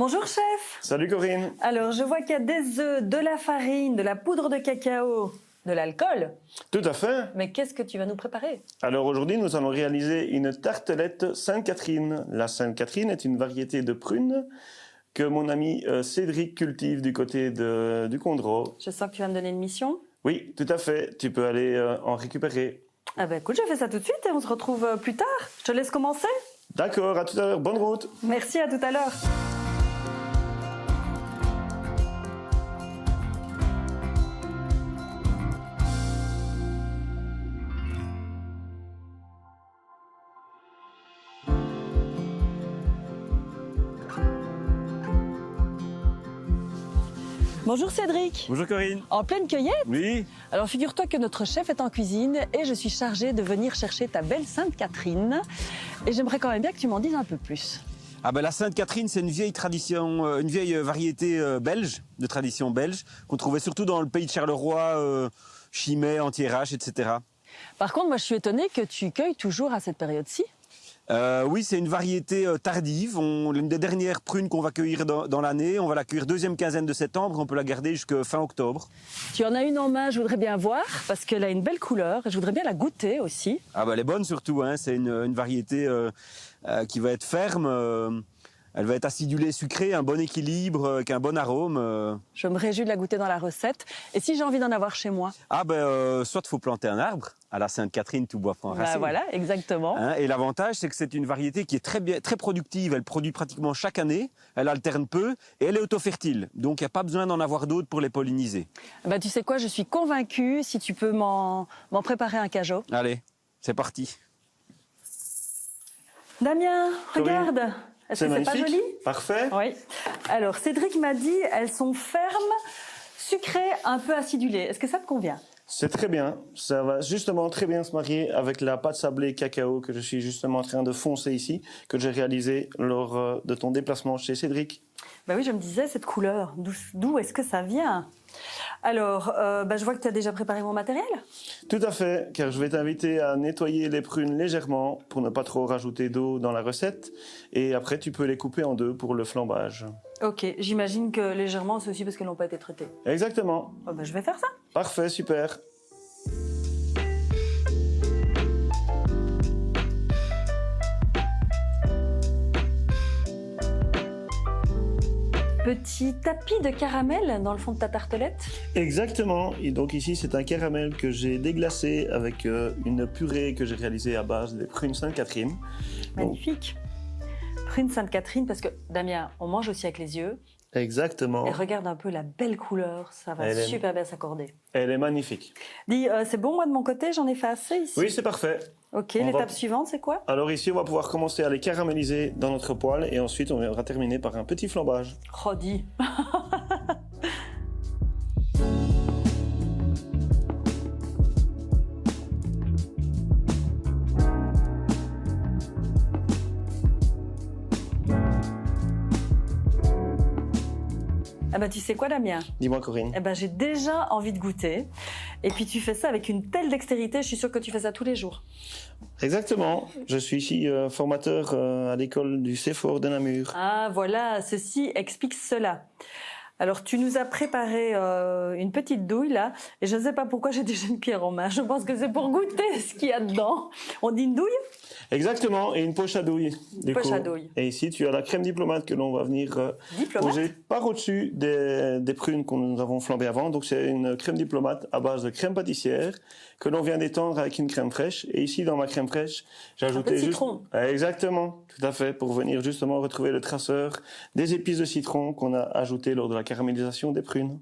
Bonjour chef. Salut Corinne. Alors je vois qu'il y a des œufs, de la farine, de la poudre de cacao, de l'alcool. Tout à fait. Mais qu'est-ce que tu vas nous préparer? Alors aujourd'hui, nous allons réaliser une tartelette Sainte-Catherine. La Sainte-Catherine est une variété de prunes que mon ami Cédric cultive du côté du Condro. Je sens que tu vas me donner une mission. Oui, tout à fait. Tu peux aller en récupérer. Ah ben écoute, je fais ça tout de suite et on se retrouve plus tard. Je te laisse commencer. D'accord, à tout à l'heure. Bonne route. Merci, à tout à l'heure. Bonjour Cédric. Bonjour Corinne. En pleine cueillette? Oui. Alors figure-toi que notre chef est en cuisine et je suis chargée de venir chercher ta belle Sainte-Catherine. Et j'aimerais quand même bien que tu m'en dises un peu plus. Ah ben la Sainte-Catherine, c'est une vieille tradition, une vieille variété belge, de tradition belge, qu'on trouvait surtout dans le pays de Charleroi, Chimay, Antiérage, etc. Par contre, moi je suis étonnée que tu cueilles toujours à cette période-ci. Oui, c'est une variété tardive. L'une des dernières prunes qu'on va cueillir dans l'année. On va la cueillir deuxième quinzaine de septembre. On peut la garder jusqu'à fin octobre. Tu en as une en main, je voudrais bien voir, parce qu'elle a une belle couleur et je voudrais bien la goûter aussi. Ah ben elle est bonne surtout. Hein. C'est une variété qui va être ferme. Elle va être acidulée, sucrée, un bon équilibre, avec un bon arôme. Je me réjouis de la goûter dans la recette. Et si j'ai envie d'en avoir chez moi? Ah ben soit il faut planter un arbre. À la Sainte-Catherine, tout bois prend racine. Voilà, exactement. Hein, et l'avantage, c'est que c'est une variété qui est très productive. Elle produit pratiquement chaque année. Elle alterne peu et elle est auto-fertile. Donc, il n'y a pas besoin d'en avoir d'autres pour les polliniser. Bah, tu sais quoi, je suis convaincue. Si tu peux m'en préparer un cajot. Allez, c'est parti. Damien, Corinne, regarde. Est-ce que c'est pas joli? Parfait. Oui. Alors, Cédric m'a dit, elles sont fermes, sucrées, un peu acidulées. Est-ce que ça te convient? C'est très bien. Ça va justement très bien se marier avec la pâte sablée cacao que je suis justement en train de foncer ici, que j'ai réalisé lors de ton déplacement chez Cédric. Bah oui, je me disais, cette couleur, d'où est-ce que ça vient? Alors, je vois que tu as déjà préparé mon matériel. Tout à fait, car je vais t'inviter à nettoyer les prunes légèrement pour ne pas trop rajouter d'eau dans la recette. Et après, tu peux les couper en deux pour le flambage. Ok, j'imagine que légèrement, c'est aussi parce qu'elles n'ont pas été traitées. Exactement. Oh, je vais faire ça. Parfait, super. Petit tapis de caramel dans le fond de ta tartelette. Exactement. Et donc ici, c'est un caramel que j'ai déglacé avec une purée que j'ai réalisée à base des prunes Sainte-Catherine. Magnifique. Prune Sainte-Catherine, parce que, Damien, on mange aussi avec les yeux. Exactement. Et regarde un peu la belle couleur, ça va super bien s'accorder. Elle est magnifique. Dis, c'est bon, moi de mon côté, j'en ai fait assez ici. Oui, c'est parfait. Ok, l'étape suivante, c'est quoi? Alors ici, on va pouvoir commencer à les caraméliser dans notre poêle et ensuite, on viendra terminer par un petit flambage. Oh, dis. Ah bah tu sais quoi Damien? Dis-moi Corinne. Eh ben j'ai déjà envie de goûter. Et puis tu fais ça avec une telle dextérité, je suis sûre que tu fais ça tous les jours. Exactement. Je suis ici formateur à l'école du CEFOR de Namur. Ah voilà, ceci explique cela. Alors tu nous as préparé une petite douille là, et je ne sais pas pourquoi j'ai déjà une pierre en main. Je pense que c'est pour goûter ce qu'il y a dedans. On dit une douille? Exactement, et une poche à douille. Poche à douille. Et ici, tu as la crème diplomate que l'on va venir poser par au-dessus des prunes que nous avons flambées avant. Donc c'est une crème diplomate à base de crème pâtissière que l'on vient d'étendre avec une crème fraîche. Et ici, dans ma crème fraîche, j'ai ajouté juste... citron. Exactement, tout à fait, pour venir justement retrouver le traceur des épices de citron qu'on a ajouté lors de la caramélisation des prunes.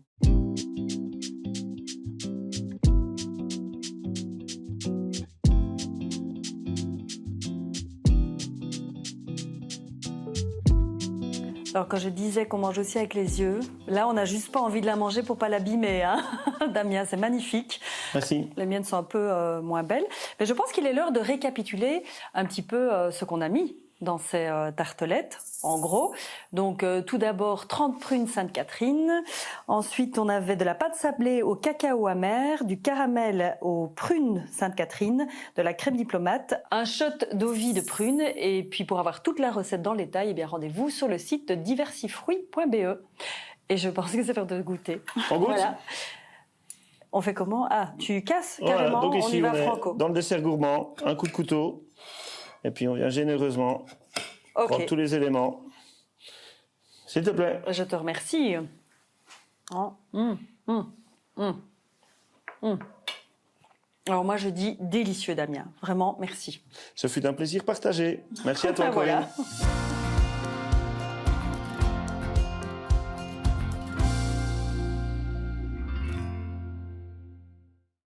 Alors quand je disais qu'on mange aussi avec les yeux, là on n'a juste pas envie de la manger pour pas l'abîmer, hein. Damien, c'est magnifique. Merci. Les miennes sont un peu moins belles. Mais je pense qu'il est l'heure de récapituler un petit peu ce qu'on a mis. dans ces tartelettes, en gros. Donc tout d'abord 30 prunes Sainte-Catherine. Ensuite on avait de la pâte sablée au cacao amer, du caramel aux prunes Sainte-Catherine, de la crème diplomate, un shot d'eau-vie de prunes. Et puis pour avoir toute la recette dans le détail, eh bien rendez-vous sur le site de diversifruits.be. Et je pense que c'est l'heure de goûter. On goûte. Voilà. On fait comment? Ah, tu casses Voilà, carrément, donc ici, on y va est franco. dans le dessert gourmand, un coup de couteau, et puis on vient généreusement prendre tous les éléments. S'il te plaît. Je te remercie. Oh. Alors moi je dis délicieux, Damien. Vraiment, merci. Ce fut un plaisir partagé. Merci à toi, Corinne. Voilà.